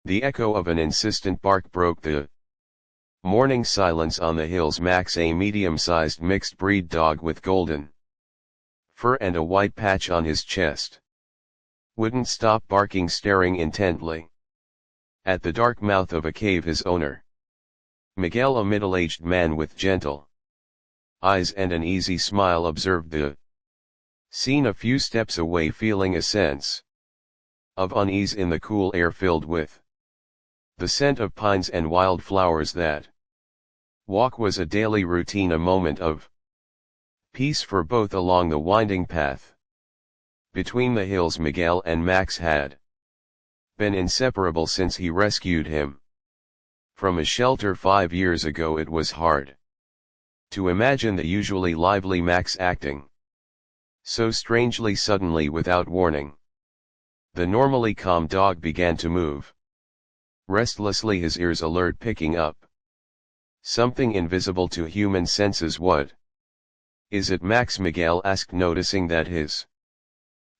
The echo of an insistent bark broke the morning silence on the hills. Max, a medium-sized mixed-breed dog with golden fur and a white patch on his chest, wouldn't stop barking, staring intently at the dark mouth of a cave. His owner, Miguel, a middle-aged man with gentle eyes and an easy smile, observed the scene a few steps away, feeling a sense of unease in the cool air filled with the scent of pines and wildflowers. That walk was a daily routine, a moment of peace for both along the winding path between the hills. Miguel and Max had been inseparable since he rescued him from a shelter 5 years ago. It was hard to imagine the usually lively Max acting so strangely suddenly without warning. The normally calm dog began to move restlessly, his ears alert, picking up something invisible to human senses. "What is it, Max?" Miguel asked, noticing that his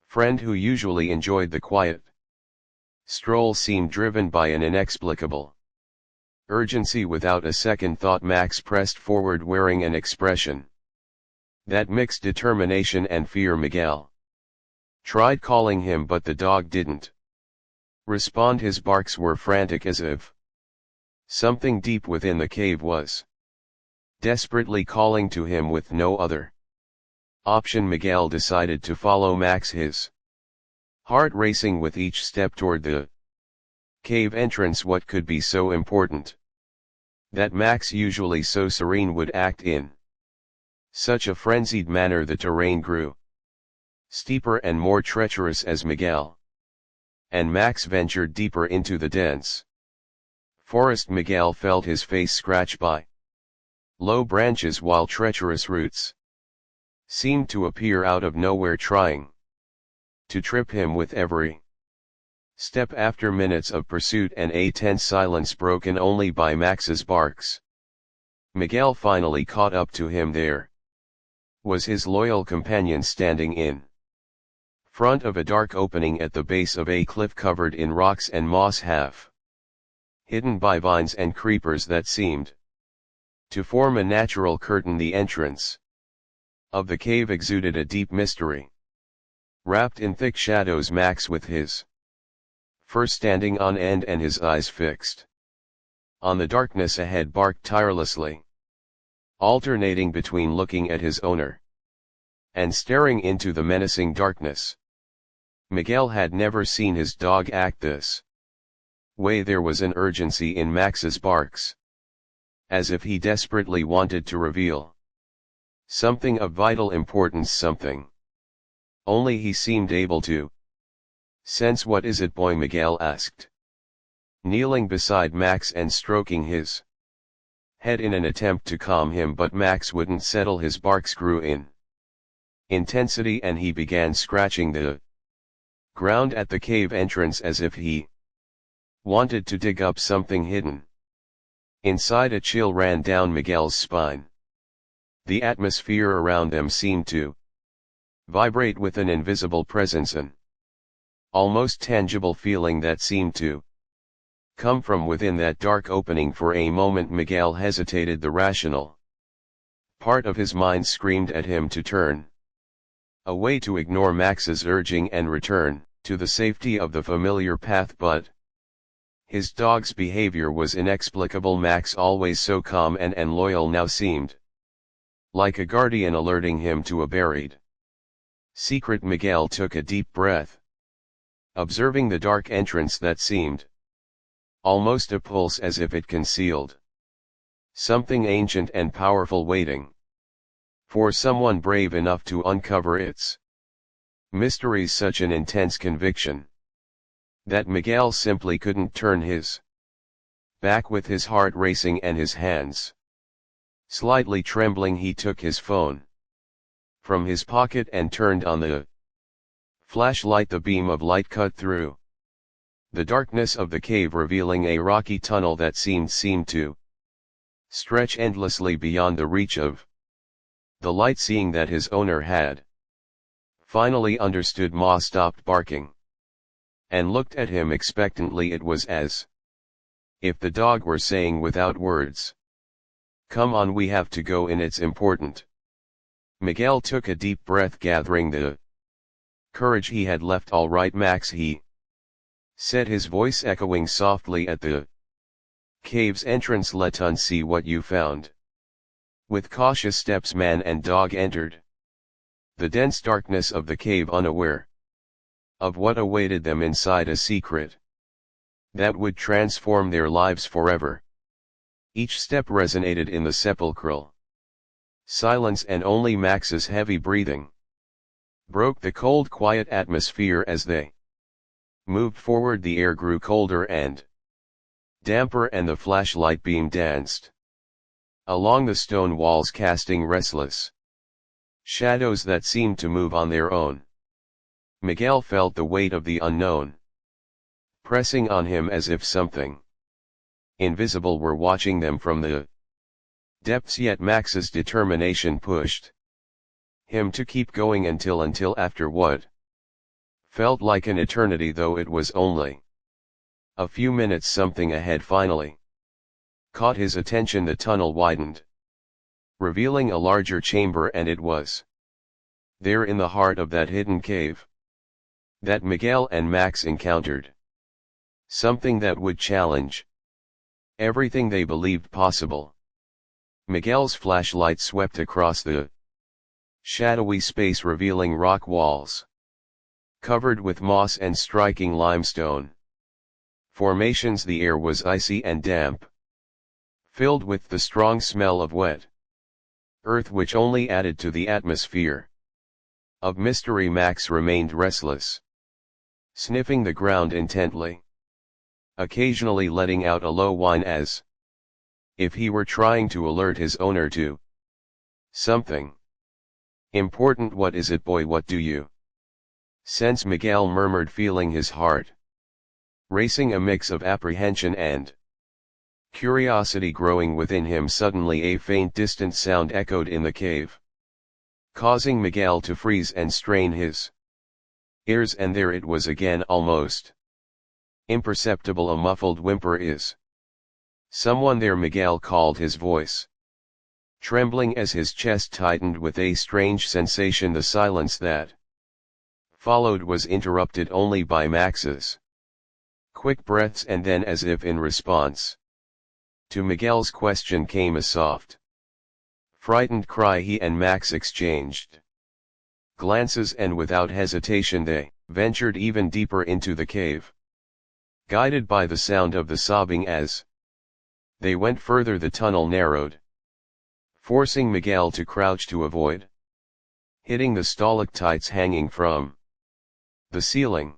friend, who usually enjoyed the quiet stroll, seemed driven by an inexplicable urgency. Without a second thought, Max pressed forward, wearing an expression that mixed determination and fear. Miguel tried calling him, but the dog didn't respond. His barks were frantic, as if something deep within the cave was desperately calling to him. With no other option, Miguel decided to follow Max, his heart racing with each step toward the cave entrance. What could be so important that Max, usually so serene, would act in such a frenzied manner? The terrain grew steeper and more treacherous as Miguel and Max ventured deeper into the dense forest. Miguel felt his face scratched by low branches, while treacherous roots seemed to appear out of nowhere, trying to trip him with every step. After minutes of pursuit and a tense silence broken only by Max's barks, Miguel finally caught up to him. There was his loyal companion, standing in front of a dark opening at the base of a cliff covered in rocks and moss, half hidden by vines and creepers that seemed to form a natural curtain. The entrance of the cave exuded a deep mystery, wrapped in thick shadows. Max, with his fur standing on end and his eyes fixed on the darkness ahead, barked tirelessly, alternating between looking at his owner and staring into the menacing darkness. Miguel had never seen his dog act this way. There was an urgency in Max's barks, as if he desperately wanted to reveal something of vital importance, something only he seemed able to sense. "What is it, boy?" Miguel asked, kneeling beside Max and stroking his head in an attempt to calm him. But Max wouldn't settle. His barks grew in intensity, and he began scratching the ground at the cave entrance as if he wanted to dig up something hidden inside. A chill ran down Miguel's spine. The atmosphere around them seemed to vibrate with an invisible presence, an almost tangible feeling that seemed to come from within that dark opening. For a moment Miguel hesitated. The rational part of his mind screamed at him to turn away, to ignore Max's urging and return to the safety of the familiar path, but his dog's behavior was inexplicable. Max, always so calm and loyal, now seemed like a guardian alerting him to a buried secret. Miguel took a deep breath, observing the dark entrance that seemed almost a pulse, as if it concealed something ancient and powerful, waiting for someone brave enough to uncover its mysteries. Such an intense conviction that Miguel simply couldn't turn his back. With his heart racing and his hands slightly trembling, he took his phone from his pocket and turned on the flashlight. The beam of light cut through the darkness of the cave, revealing a rocky tunnel that seemed to stretch endlessly beyond the reach of the light. Seeing that his owner had finally understood, Ma stopped barking and looked at him expectantly. It was as If the dog were saying without words, "Come on, we have to go in, it's important." Miguel took a deep breath, gathering the courage he had left. "All right, Max," he said, his voice echoing softly at the cave's entrance. "Let us see what you found." With cautious steps, man and dog entered the dense darkness of the cave, unaware of what awaited them inside, a secret that would transform their lives forever. Each step resonated in the sepulchral silence, and only Max's heavy breathing broke the cold, quiet atmosphere. As they moved forward, the air grew colder and damper, and the flashlight beam danced along the stone walls, casting restless shadows that seemed to move on their own. Miguel felt the weight of the unknown pressing on him, as if something invisible were watching them from the depths. Yet Max's determination pushed him to keep going until after what felt like an eternity. Though it was only a few minutes, something ahead finally caught his attention. The tunnel widened, revealing a larger chamber, and it was there, in the heart of that hidden cave, that Miguel and Max encountered something that would challenge everything they believed possible. Miguel's flashlight swept across the shadowy space, revealing rock walls covered with moss and striking limestone formations. The air was icy and damp, filled with the strong smell of wet earth, which only added to the atmosphere of mystery. Max remained restless, sniffing the ground intently, occasionally letting out a low whine, as if he were trying to alert his owner to something important. "What is it, boy? What do you sense?" Miguel murmured, feeling his heart racing, a mix of apprehension and curiosity growing within him. Suddenly a faint, distant sound echoed in the cave, causing Miguel to freeze and strain his ears, and there it was again, almost imperceptible, a muffled whimper. "Is someone there?" Miguel called, his voice trembling as his chest tightened with a strange sensation. The silence that followed was interrupted only by Max's quick breaths, and then, as if in response to Miguel's question, came a soft, frightened cry. He and Max exchanged glances, and without hesitation they ventured even deeper into the cave, guided by the sound of the sobbing. As they went further, the tunnel narrowed, forcing Miguel to crouch to avoid hitting the stalactites hanging from the ceiling.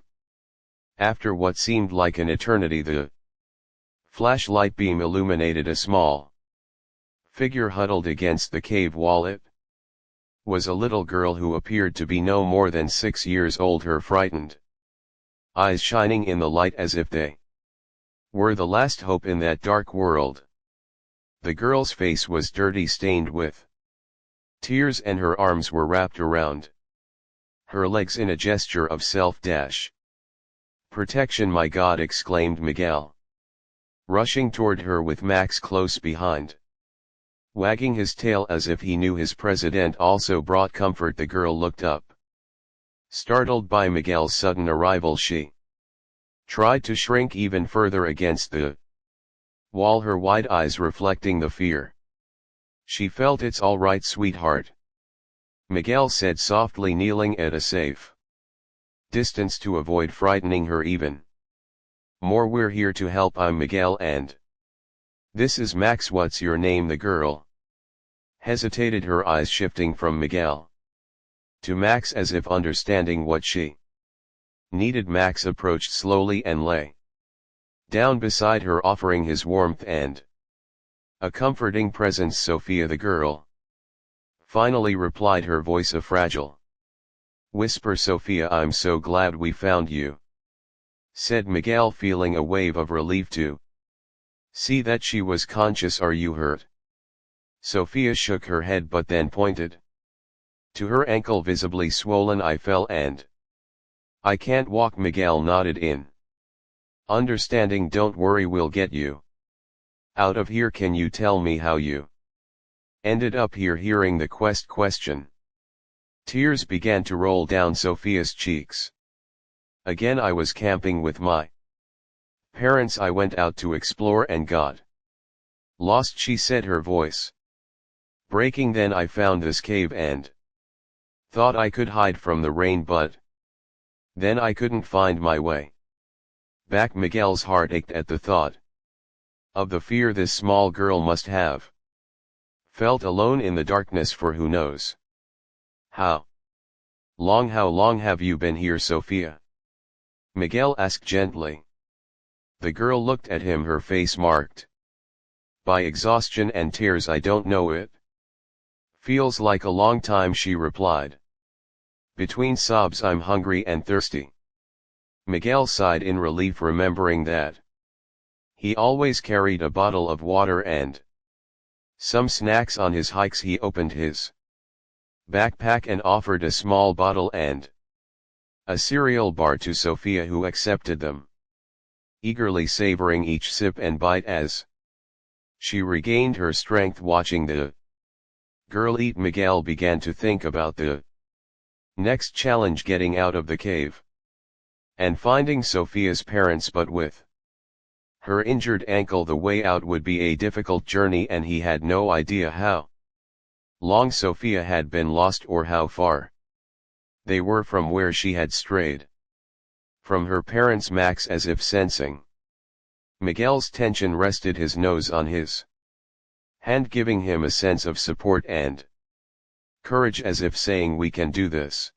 After what seemed like an eternity, the flashlight beam illuminated a small figure huddled against the cave wall. It was a little girl who appeared to be no more than 6 years old, her frightened eyes shining in the light as if they were the last hope in that dark world. The girl's face was dirty, stained with tears, and her arms were wrapped around her legs in a gesture of self-protection. "My God!" exclaimed Miguel, rushing toward her with Max close behind, wagging his tail as if he knew his president also brought comfort. The girl looked up, startled by Miguel's sudden arrival. She tried to shrink even further against the wall, her wide eyes reflecting the fear she felt. "It's all right, sweetheart," Miguel said softly, kneeling at a safe distance to avoid frightening her even more. "We're here to help. I'm Miguel, and this is Max. What's your name?" The girl hesitated, her eyes shifting from Miguel to Max as if understanding what she needed. Max approached slowly and lay down beside her, offering his warmth and a comforting presence. "Sophia," the girl finally replied, her voice a fragile whisper. "Sophia, I'm so glad we found you," said Miguel, feeling a wave of relief to see that she was conscious. "Are you hurt?" Sophia shook her head, but then pointed to her ankle, visibly swollen. "I fell and I can't walk." Miguel nodded in understanding. "Don't worry, we'll get you Out of here, can you tell me how you ended up here? Hearing the question. Tears began to roll down Sophia's cheeks. Again, I was camping with my parents. I went out to explore and got lost, she said, her voice breaking. Then I found this cave and thought I could hide from the rain, but then I couldn't find my way back. Miguel's heart ached at the thought of the fear this small girl must have felt alone in the darkness for who knows how long. How long have you been here, Sophia? Miguel asked gently. The girl looked at him, her face marked by exhaustion and tears. I don't know, it feels like a long time, she replied between sobs. I'm hungry and thirsty. Miguel sighed in relief, remembering that he always carried a bottle of water and some snacks on his hikes. He opened his backpack and offered a small bottle and a cereal bar to Sophia, who accepted them, eagerly savoring each sip and bite as she regained her strength. Watching the girl eat, Miguel began to think about the next challenge: getting out of the cave and finding Sophia's parents. But with her injured ankle, the way out would be a difficult journey, and he had no idea how long Sophia had been lost or how far they were from where she had strayed from her parents. Max, as if sensing Miguel's tension, rested his nose on his hand, giving him a sense of support and courage, as if saying, "We can do this."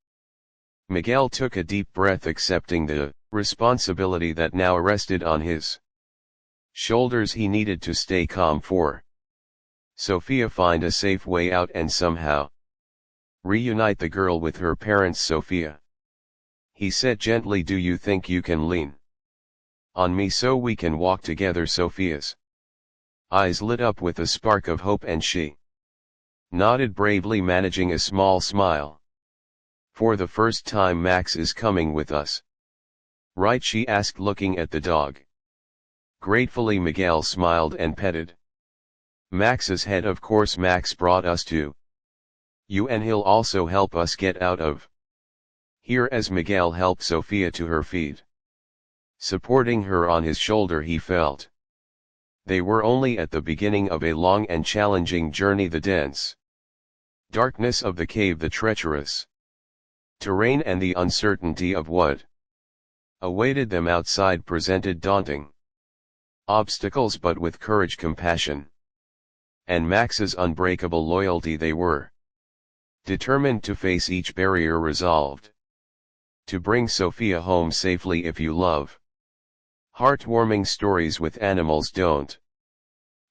Miguel took a deep breath, accepting the responsibility that now rested on his shoulders. He needed to stay calm for Sophia, find a safe way out, and somehow reunite the girl with her parents. Sophia, he said gently, do you think you can lean on me so we can walk together? Sophia's eyes lit up with a spark of hope, and she nodded bravely, managing a small smile. For the first time, Max is coming with us, right? She asked, looking at the dog. Gratefully, Miguel smiled and petted Max's head. Of course, Max brought us to you, and he'll also help us get out of here. As Miguel helped Sophia to her feet, supporting her on his shoulder, he felt they were only at the beginning of a long and challenging journey. The dense darkness of the cave, the treacherous terrain, and the uncertainty of what awaited them outside presented daunting obstacles, but with courage, compassion, and Max's unbreakable loyalty, they were determined to face each barrier, resolved to bring Sophia home safely. If you love heartwarming stories with animals, don't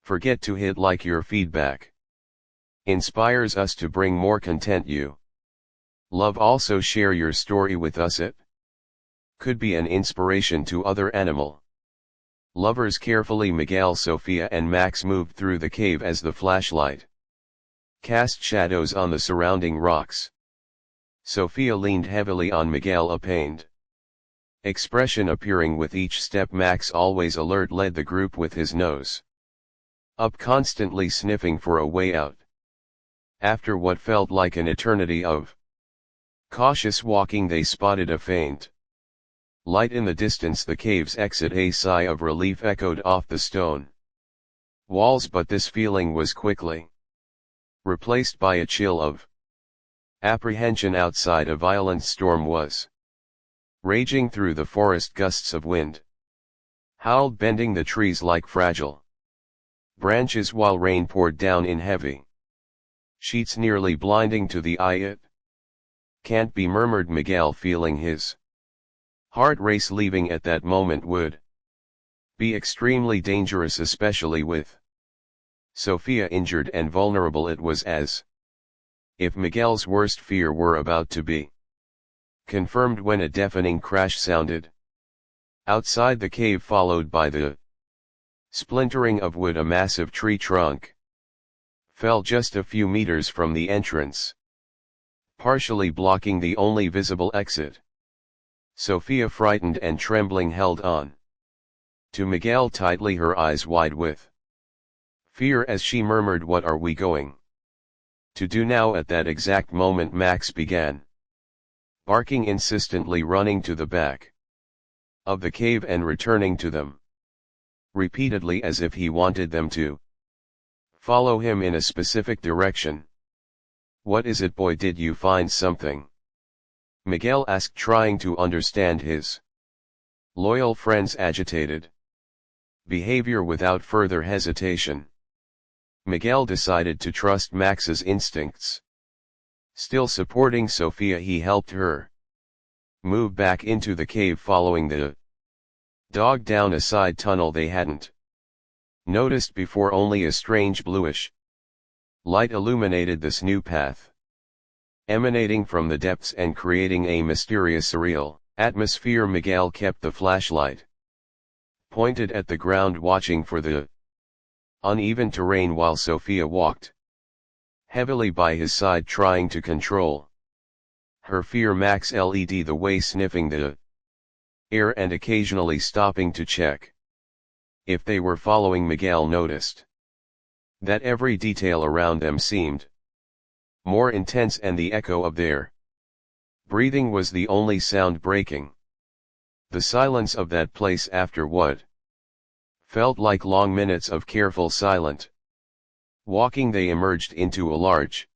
forget to hit like. Your feedback inspires us to bring more content you love. Also share your story with us, it could be an inspiration to other animal lovers. Carefully, Miguel, Sophia and Max moved through the cave as the flashlight cast shadows on the surrounding rocks. Sophia leaned heavily on Miguel, a pained expression appearing with each step. Max, always alert, led the group with his nose up, constantly sniffing for a way out. After what felt like an eternity of cautious walking, they spotted a faint light in the distance, the cave's exit. A sigh of relief echoed off the stone walls, but this feeling was quickly replaced by a chill of apprehension. Outside, a violent storm was raging through the forest. Gusts of wind howled, bending the trees like fragile branches, while rain poured down in heavy sheets, nearly blinding to the eye. It can't be, murmured Miguel, feeling his heart race. Leaving at that moment would be extremely dangerous, especially with Sophia injured and vulnerable. It was as if Miguel's worst fear were about to be confirmed when a deafening crash sounded outside the cave, followed by the splintering of wood. A massive tree trunk fell just a few meters from the entrance, partially blocking the only visible exit. Sophia, frightened and trembling, held on to Miguel tightly, her eyes wide with Fear as she murmured, "What are we going to do now?" At that exact moment Max began barking insistently, running to the back of the cave and returning to them repeatedly as if he wanted them to follow him in a specific direction. "What is it, boy? Did you find something?" Miguel asked, trying to understand his loyal friend's agitated behavior. Without further hesitation, Miguel decided to trust Max's instincts. Still supporting Sofia, he helped her move back into the cave, following the dog down a side tunnel they hadn't noticed before. Only a strange bluish light illuminated this new path, emanating from the depths and creating a mysterious, surreal atmosphere. Miguel kept the flashlight pointed at the ground, watching for the uneven terrain, while Sofia walked heavily by his side, trying to control her fear. Max led the way, sniffing the air and occasionally stopping to check if they were following. Miguel noticed that every detail around them seemed more intense, and the echo of their breathing was the only sound breaking the silence of that place. After what felt like long minutes of careful silent walking, they emerged into a large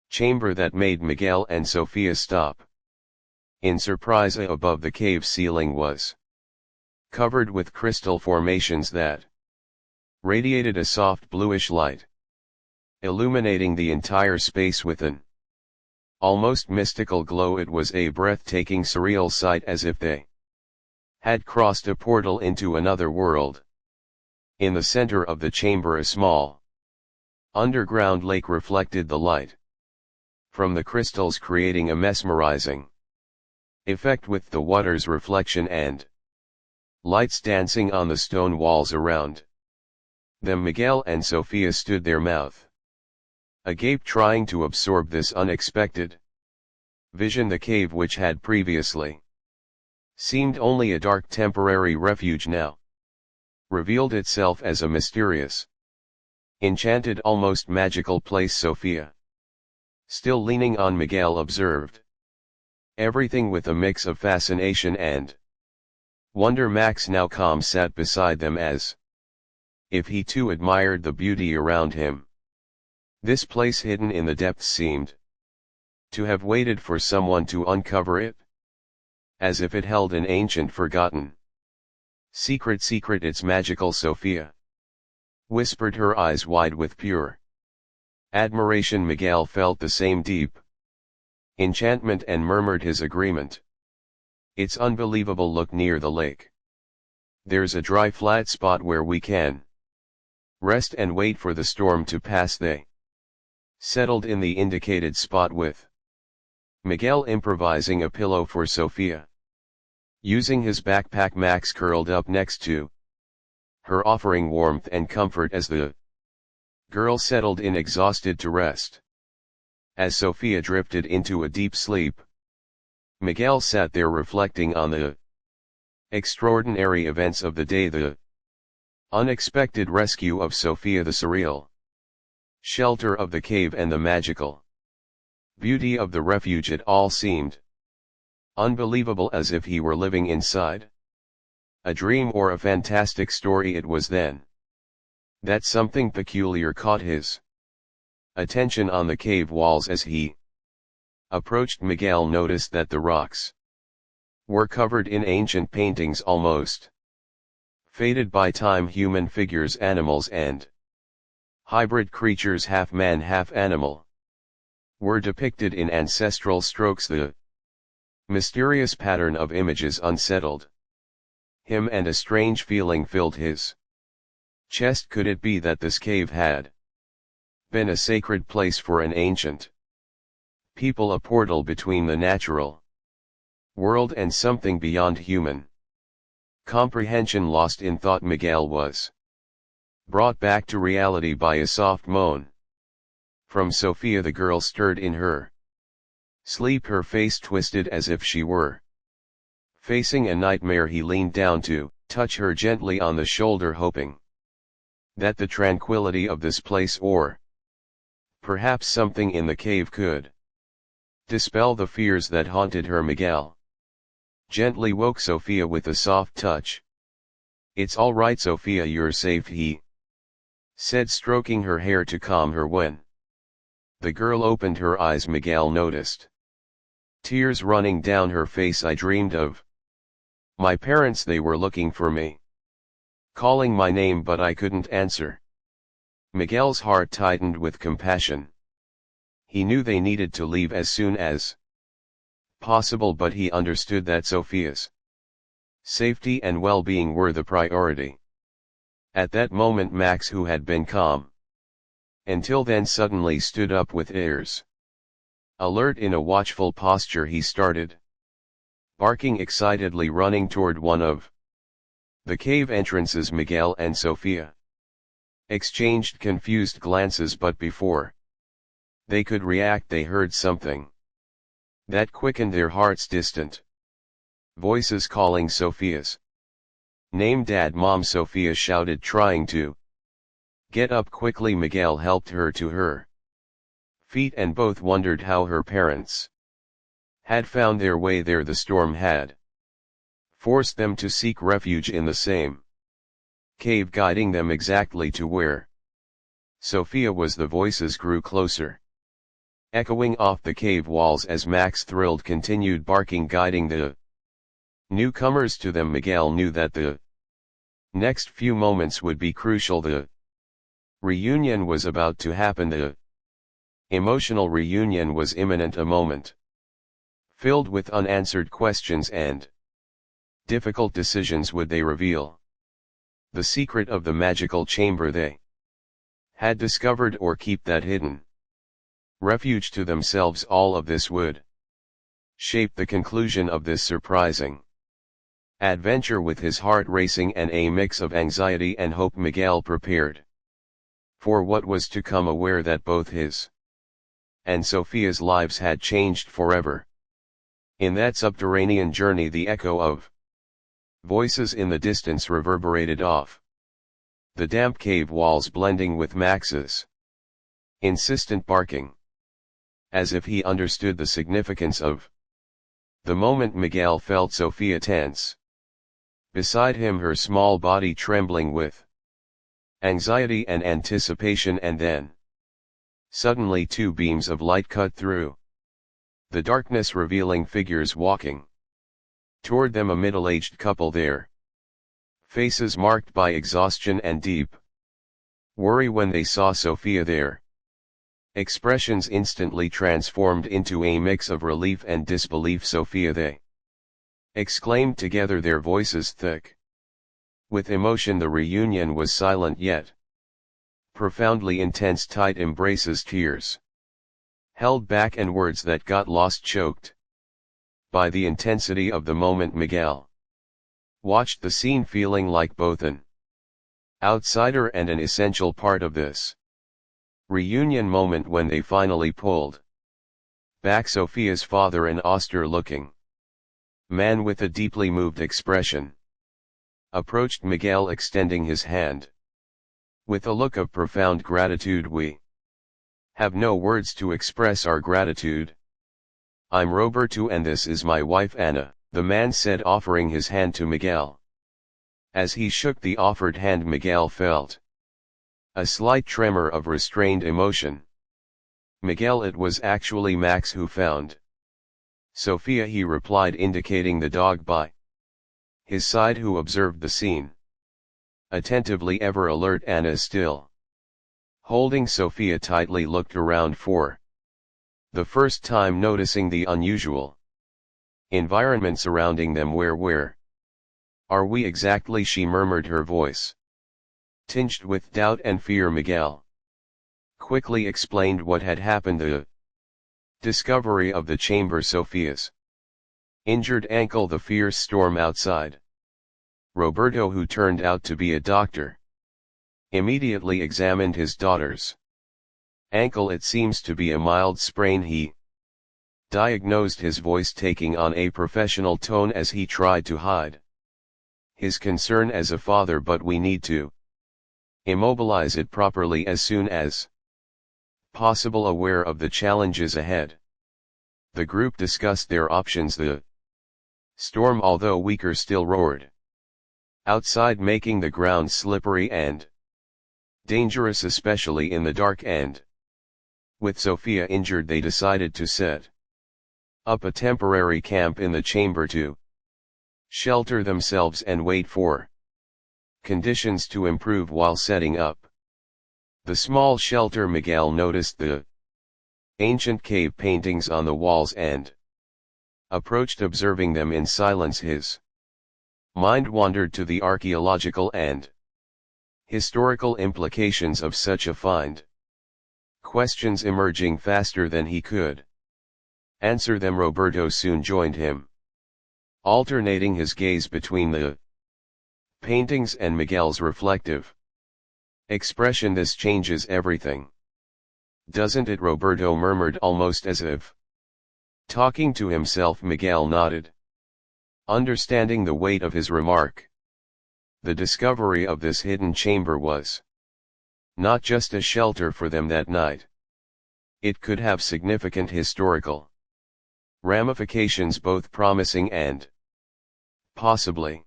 chamber that made Miguel and Sofia stop in surprise. Above, the cave ceiling was covered with crystal formations that radiated a soft bluish light, illuminating the entire space with an almost mystical glow. It was a breathtaking, surreal sight, as if they had crossed a portal into another world. In the center of the chamber, a small underground lake reflected the light from the crystals, creating a mesmerizing effect with the water's reflection and lights dancing on the stone walls around them. Miguel and Sofia stood there, mouth agape, trying to absorb this unexpected vision. The cave, which had previously seemed only a dark temporary refuge, now revealed itself as a mysterious, enchanted, almost magical place. Sofia, still leaning on Miguel, observed everything with a mix of fascination and wonder. Max, now calm, sat beside them as if he too admired the beauty around him. This place, hidden in the depths, seemed to have waited for someone to uncover it, as if it held an ancient, forgotten secret. It's magical, Sofia whispered, her eyes wide with pure admiration. Miguel felt the same deep enchantment and murmured his agreement. "It's unbelievable. Look, near the lake there's a dry, flat spot where we can rest and wait for the storm to pass." They settled in the indicated spot, with Miguel improvising a pillow for Sofia. Using his backpack, Max curled up next to her, offering warmth and comfort as the girl settled in, exhausted, to rest. As Sofia drifted into a deep sleep, Miguel sat there reflecting on the extraordinary events of the day, the unexpected rescue of Sofia, the surreal shelter of the cave, and the magical beauty of the refuge. It all seemed unbelievable, as if he were living inside a dream or a fantastic story. It was then that something peculiar caught his attention on the cave walls. As he approached, Miguel noticed that the rocks were covered in ancient paintings, almost faded by time. Human figures, animals, and hybrid creatures, half man, half animal, were depicted in ancestral strokes. The mysterious pattern of images unsettled him, and a strange feeling filled his chest. Could it be that this cave had been a sacred place for an ancient people, a portal between the natural world and something beyond human comprehension? Lost in thought, Miguel was brought back to reality by a soft moan from Sofia. The girl stirred in her sleep, her face twisted as if she were facing a nightmare. He leaned down to touch her gently on the shoulder, hoping That the tranquility of this place or perhaps something in the cave could dispel the fears that haunted her. Miguel gently woke Sofia with a soft touch. "It's all right, Sofia, you're safe," he said, stroking her hair to calm her. When the girl opened her eyes, Miguel noticed tears running down her face. "I dreamed of my parents. They were looking for me, calling my name, but I couldn't answer." Miguel's heart tightened with compassion. He knew they needed to leave as soon as possible, but he understood that Sofia's safety and well-being were the priority. At that moment, Max, who had been calm until then, suddenly stood up with ears alert. In a watchful posture, he started barking excitedly, running toward one of the cave entrances. Miguel and Sofia exchanged confused glances, but before they could react, they heard something that quickened their hearts. Distant voices calling Sofia's name. "Dad, Mom," Sofia shouted, trying to get up quickly. Miguel helped her to her feet, and both wondered how her parents had found their way there. The storm had forced them to seek refuge in the same cave, guiding them exactly to where Sofia was. The voices grew closer, echoing off the cave walls as Max, thrilled, continued barking, guiding the newcomers to them. Miguel knew that the next few moments would be crucial. The reunion was about to happen. The emotional reunion was imminent, a moment filled with unanswered questions and difficult decisions. Would they reveal the secret of the magical chamber they had discovered, or keep that hidden refuge to themselves? All of this would shape the conclusion of this surprising adventure. With his heart racing and a mix of anxiety and hope, Miguel prepared for what was to come, aware that both his and Sofia's lives had changed forever. In that subterranean journey, the echo of voices in the distance reverberated off the damp cave walls, blending with Max's insistent barking. As if he understood the significance of the moment, Miguel felt Sofia tense beside him, her small body trembling with anxiety and anticipation. And then suddenly, two beams of light cut through the darkness, revealing figures walking toward them, a middle-aged couple, their faces marked by exhaustion and deep worry. When they saw Sofia, their expressions instantly transformed into a mix of relief and disbelief. "Sofia!" they exclaimed together, their voices thick with emotion. The reunion was silent yet profoundly intense. Tight embraces, tears held back, and words that got lost, choked by the intensity of the moment. Miguel watched the scene, feeling like both an outsider and an essential part of this reunion moment. When they finally pulled back, Sofia's father, an austere-looking man with a deeply moved expression, approached Miguel, extending his hand with a look of profound gratitude. "We have no words to express our gratitude. I'm Roberto, and this is my wife Anna," the man said, offering his hand to Miguel. As he shook the offered hand, Miguel felt a slight tremor of restrained emotion. "Miguel, it was actually Max who found Sofia," he replied, indicating the dog by his side, who observed the scene attentively. Ever alert, Anna, still holding Sofia tightly, looked around for the first time, noticing the unusual environment surrounding them. Where are we exactly?" she murmured, her voice tinged with doubt and fear. Miguel quickly explained what had happened: the discovery of the chamber, Sofia's injured ankle, the fierce storm outside. Roberto, who turned out to be a doctor, immediately examined his daughter's ankle. "It seems to be a mild sprain," he diagnosed, his voice taking on a professional tone as he tried to hide his concern as a father. "But we need to Immobilize it properly as soon as possible, aware of the challenges ahead. The group discussed their options. The storm, although weaker, still roared outside, making the ground slippery and dangerous, especially in the dark, and with Sophia injured, they decided to set up a temporary camp in the chamber to shelter themselves and wait for conditions to improve. While setting up the small shelter, Miguel noticed the ancient cave paintings on the walls and approached, observing them in silence. His mind wandered to the archaeological and historical implications of such a find, questions emerging faster than he could answer them. Roberto soon joined him, alternating his gaze between the paintings and Miguel's reflective expression. This changes everything, doesn't it? Roberto murmured, almost as if talking to himself. Miguel nodded, understanding the weight of his remark. The discovery of this hidden chamber was not just a shelter for them that night. It could have significant historical ramifications, both promising and possibly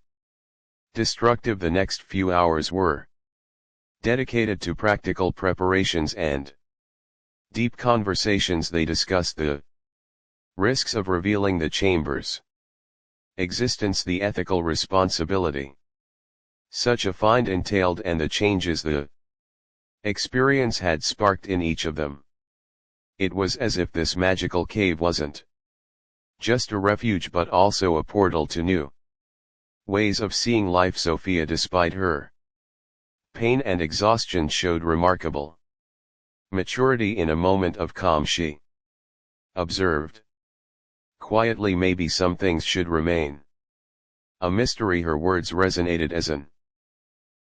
destructive. The next few hours were dedicated to practical preparations and deep conversations. They discussed the risks of revealing the chamber's existence, the ethical responsibility such a find entailed, and the changes the experience had sparked in each of them. It was as if this magical cave wasn't just a refuge but also a portal to new ways of seeing life. Sophia, despite her pain and exhaustion, showed remarkable maturity. In a moment of calm, she observed quietly, maybe some things should remain a mystery. Her words resonated as an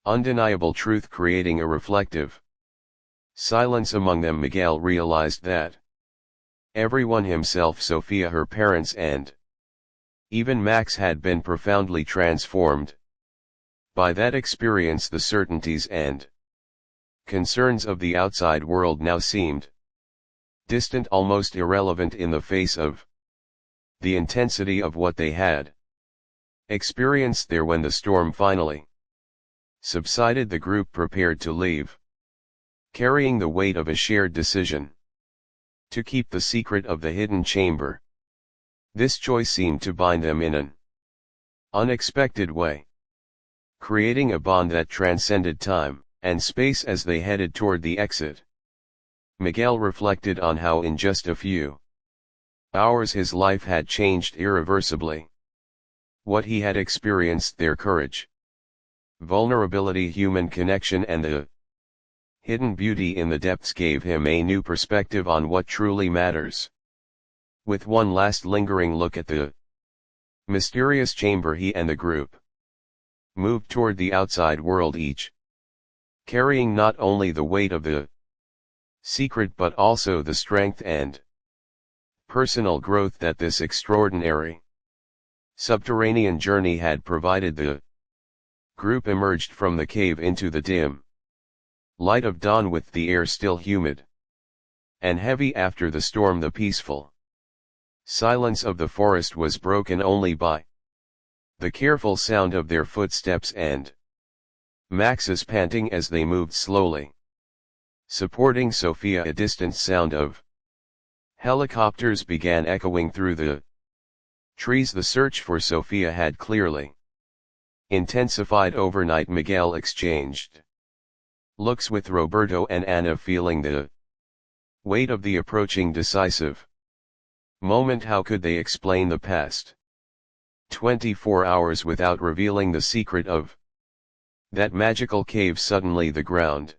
undeniable truth, creating a reflective silence among them. Miguel realized that everyone, himself, Sophia, her parents, and even Max, had been profoundly transformed by that experience. The certainties and concerns of the outside world now seemed distant, almost irrelevant in the face of the intensity of what they had experienced there. When the storm finally subsided, the group prepared to leave, carrying the weight of a shared decision to keep the secret of the hidden chamber. This choice seemed to bind them in an unexpected way, creating a bond that transcended time and space. As they headed toward the exit, Miguel reflected on how in just a few hours his life had changed irreversibly. What he had experienced, their courage, vulnerability, human connection, and the hidden beauty in the depths, gave him a new perspective on what truly matters. With one last lingering look at the mysterious chamber, he and the group moved toward the outside world, each carrying not only the weight of the secret but also the strength and personal growth that this extraordinary subterranean journey had provided. The group emerged from the cave into the dim light of dawn, with the air still humid and heavy after the storm. The peaceful silence of the forest was broken only by the careful sound of their footsteps and Max's panting as they moved slowly, supporting Sophia. A distant sound of helicopters began echoing through the trees. The search for Sophia had clearly intensified overnight. Miguel exchanged looks with Roberto and Anna, feeling the weight of the approaching decisive moment. How could they explain the past 24 hours without revealing the secret of that magical cave? Suddenly the ground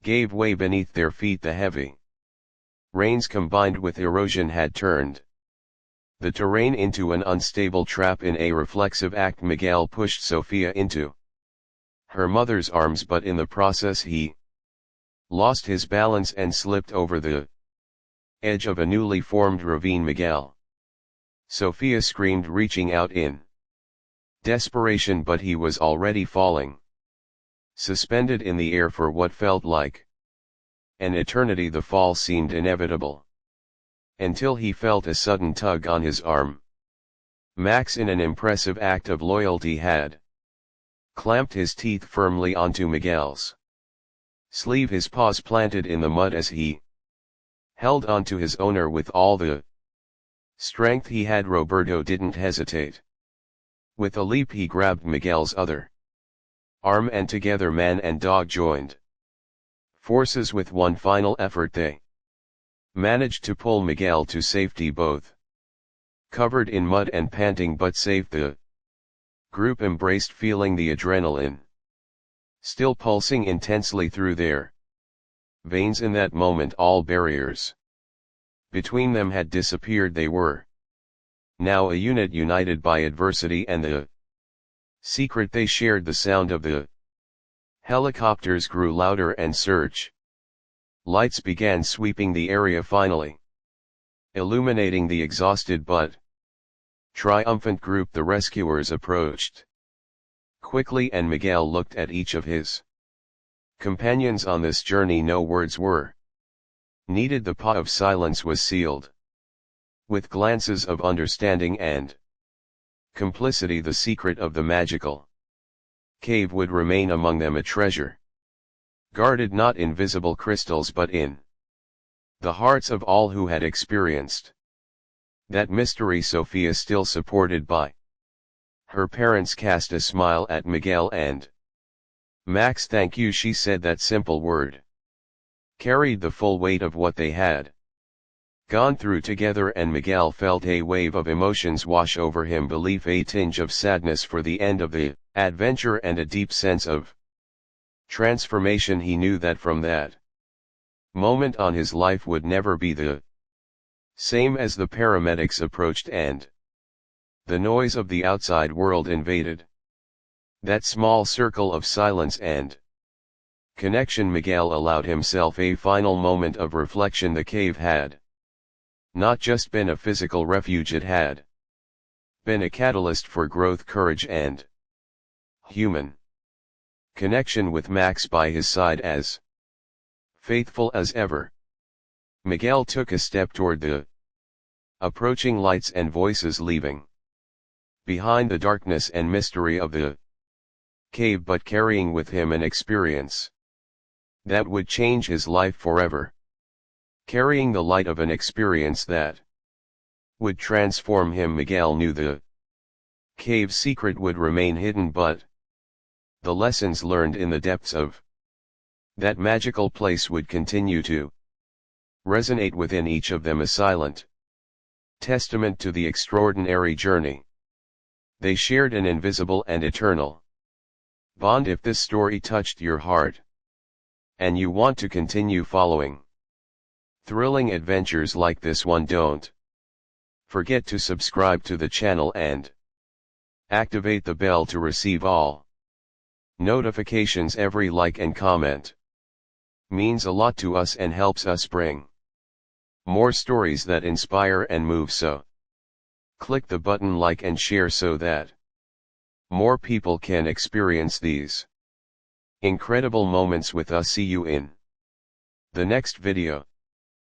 gave way beneath their feet. The heavy rains combined with erosion had turned the terrain into an unstable trap. In a reflexive act, Miguel pushed Sophia into her mother's arms, but in the process he lost his balance and slipped over the edge of a newly formed ravine. Miguel! Sophia screamed, reaching out in desperation, but he was already falling. Suspended in the air for what felt like an eternity, the fall seemed inevitable. Until he felt a sudden tug on his arm. Max, in an impressive act of loyalty, had clamped his teeth firmly onto Miguel's sleeve, his paws planted in the mud as he held onto his owner with all the strength he had. Roberto didn't hesitate. With a leap he grabbed Miguel's other arm, and together man and dog joined forces. With one final effort they managed to pull Miguel to safety, both covered in mud and panting, but safe. The group embraced, feeling the adrenaline still pulsing intensely through their veins. In that moment all barriers between them had disappeared. They were now a unit, united by adversity and the secret they shared. The sound of the helicopters grew louder and search lights began sweeping the area, finally illuminating the exhausted but triumphant group. The rescuers approached quickly, and Miguel looked at each of his companions. On this journey no words were needed. The paw of silence was sealed with glances of understanding and complicity. The secret of the magical cave would remain among them, a treasure guarded not in visible crystals but in the hearts of all who had experienced that mystery. Sofia, still supported by her parents, cast a smile at Miguel and Max. "Thank you," she said. That simple word carried the full weight of what they had gone through together, and Miguel felt a wave of emotions wash over him: belief, a tinge of sadness for the end of the adventure, and a deep sense of transformation. He knew that from that moment on his life would never be the same. As the paramedics approached and the noise of the outside world invaded that small circle of silence and connection, Miguel allowed himself a final moment of reflection. The cave had not just been a physical refuge, it had been a catalyst for growth, courage, and human connection. With Max by his side, as faithful as ever, Miguel took a step toward the approaching lights and voices, leaving behind the darkness and mystery of the cave, but carrying with him an experience that would change his life forever. Carrying the light of an experience that would transform him. Miguel knew the cave's secret would remain hidden, but the lessons learned in the depths of that magical place would continue to resonate within each of them, a silent testament to the extraordinary journey they shared, an invisible and eternal bond. If this story touched your heart and you want to continue following thrilling adventures like this one, don't forget to subscribe to the channel and activate the bell to receive all notifications. Every like and comment means a lot to us and helps us bring more stories that inspire and move. So click the button like and share so that more people can experience these incredible moments with us. See you in the next video.